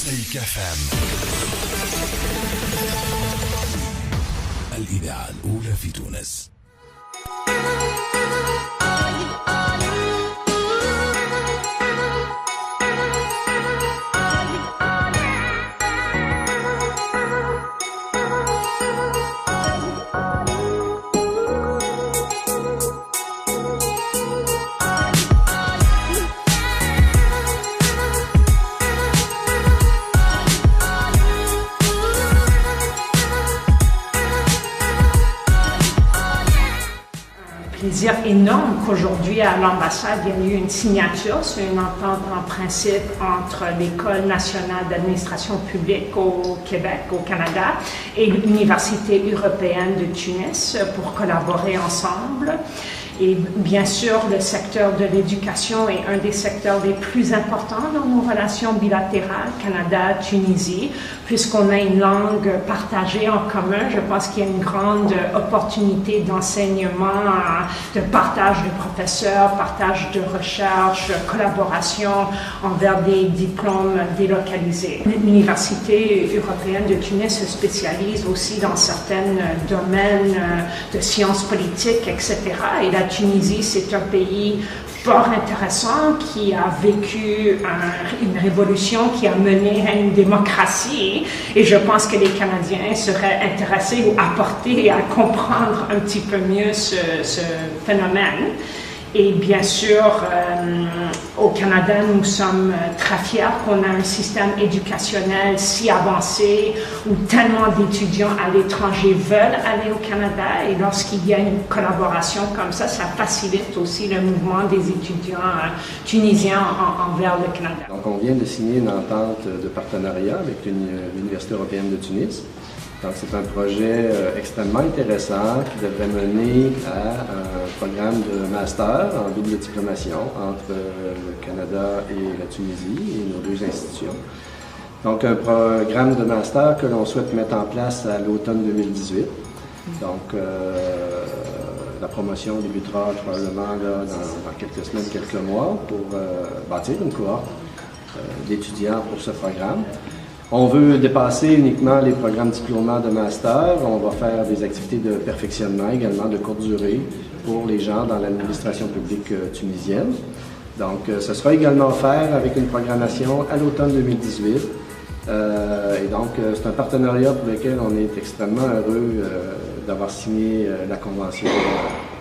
موزايك اف ام، الإذاعة الأولى في تونس. Plaisir énorme qu'aujourd'hui à l'ambassade il y a eu une signature sur une entente en principe entre l'École nationale d'administration publique au Québec, au Canada, et l'Université européenne de Tunis pour collaborer ensemble. Et bien sûr, le secteur de l'éducation est un des secteurs les plus importants dans nos relations bilatérales Canada-Tunisie, puisqu'on a une langue partagée en commun. Je pense qu'il y a une grande opportunité d'enseignement, de partage de professeurs, partage de recherche, collaboration envers des diplômes délocalisés. L'Université européenne de Tunis se spécialise aussi dans certains domaines de sciences politiques, etc. Et la Tunisie, c'est un pays fort intéressant qui a vécu une révolution qui a mené à une démocratie, et je pense que les Canadiens seraient intéressés ou apportés à comprendre un petit peu mieux ce phénomène. Et bien sûr, au Canada, nous sommes très fiers qu'on a un système éducationnel si avancé où tellement d'étudiants à l'étranger veulent aller au Canada. Et lorsqu'il y a une collaboration comme ça facilite aussi le mouvement des étudiants tunisiens envers le Canada. Donc, on vient de signer une entente de partenariat avec l'Université européenne de Tunis. Donc, c'est un projet extrêmement intéressant qui devrait mener à un programme de master en double diplomation entre le Canada et la Tunisie et nos deux institutions. Donc, un programme de master que l'on souhaite mettre en place à l'automne 2018. Donc, la promotion débutera probablement là, dans quelques semaines, quelques mois pour bâtir une cohorte d'étudiants pour ce programme. On veut dépasser uniquement les programmes diplômants de master. On va faire des activités de perfectionnement également de courte durée pour les gens dans l'administration publique tunisienne. Donc, ce sera également offert avec une programmation à l'automne 2018. Et donc, c'est un partenariat pour lequel on est extrêmement heureux d'avoir signé la convention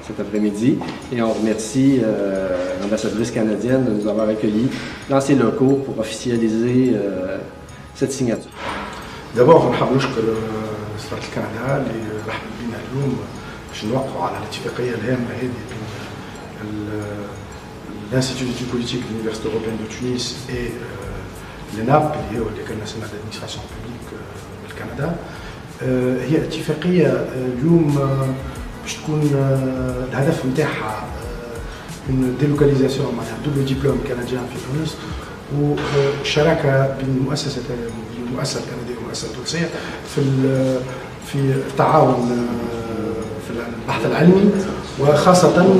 cet après-midi. Et on remercie l'ambassadrice canadienne de nous avoir accueillis dans ses locaux pour officialiser cette signature. D'abord, نحب نشكر سفارة الكندا اللي رحبت بنا اليوم باش نوقعوا على الاتفاقية الهامة هذه بين l'Institut d'études politiques de l'Université européenne de Tunis et l'ENAP اللي هو l'École nationale d'administration publique بالكندا. هي اتفاقية اليوم باش تكون الهدف نتاعها une délocalisation معناها double diplôme canadien في تونس وشراكه بين المؤسسه الكنديه والمؤسسه التونسيه في التعاون في البحث العلمي وخاصه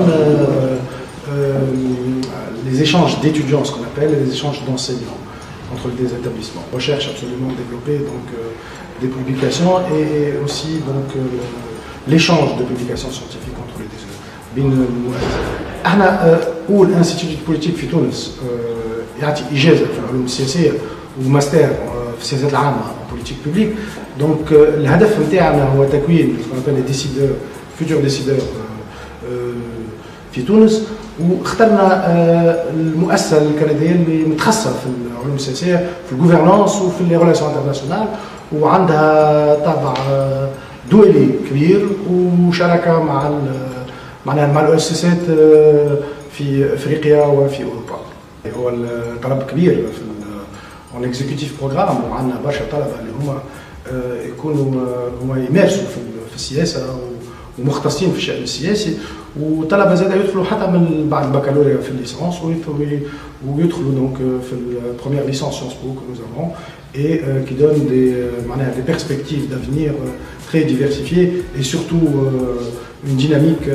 les échanges d'étudiants, ce qu'on appelle les échanges d'enseignants entre les établissements. Recherche absolument développée, donc des publications et aussi donc l'échange de publications scientifiques entre les deux. احنا اول انستيتيوت بوليتيك في تونس يعطي اجازه في العلوم السياسيه وماستر في السياسات العامه بوليتيك بوبليك. دونك الهدف نتاعنا هو تكوين لي ديسيدور فيتور ديسيدور في تونس، واخترنا المؤسسه الكنديه اللي متخصصه في العلوم السياسيه في الجوفرنانس وفي لي ريلاسيون انترناسيونال، وعندها طابع دولي كبير وشراكه مع المؤسسات في افريقيا وفي اوروبا. هو الطلب كبير في الاكزيكوتيف بروغرام، وعندنا برشا طلبه اللي هما هما يمارسوا في السياسه ومختصين في الشأن السياسي، وطلبه زاد يدخلوا حتى من بعد البكالوريا في الليسانس ويدخلوا دونك في البروميير ليسانس سيونس بو que nous avons et qui donne des perspectives d'avenir très diversifiées et surtout une dynamique.